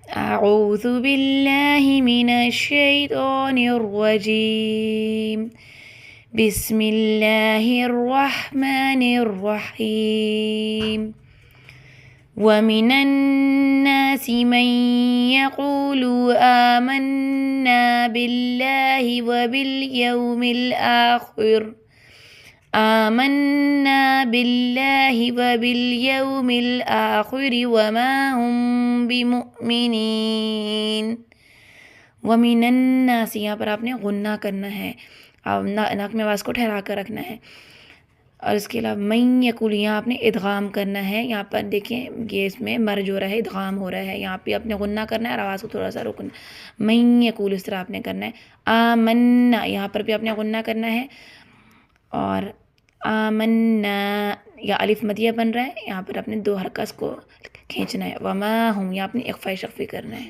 أعوذ بالله من الشيطان الرجيم. بسم الله الرحمن الرحيم. ومن الناس من يقول آمنا بالله وباليوم الآخر وما هم بمؤمنين. ومن الناس، یہاں پر آپ نے غنہ کرنا ہے، ناک میں آواز کو ٹھہرا کر رکھنا ہے. اور اس کے علاوہ من یقول، یہاں آپ نے ادغام کرنا ہے. یہاں پر دیکھیں یہ اس میں مرج ہو رہا ہے، ادغام ہو رہا ہے. یہاں پہ آپ نے غنہ کرنا ہے اور آواز کو تھوڑا سا روکنا. من یقول اس طرح آپ نے کرنا ہے. آمنا، یہاں پر بھی آپ نے غنہ کرنا ہے. اور آمنا یا الف مدیہ بن رہا ہے، یہاں پر آپ نے 2 حرکات کو کھینچنا ہے. وما ہم، یہاں آپ نے اخفاء شفوی کرنا ہے.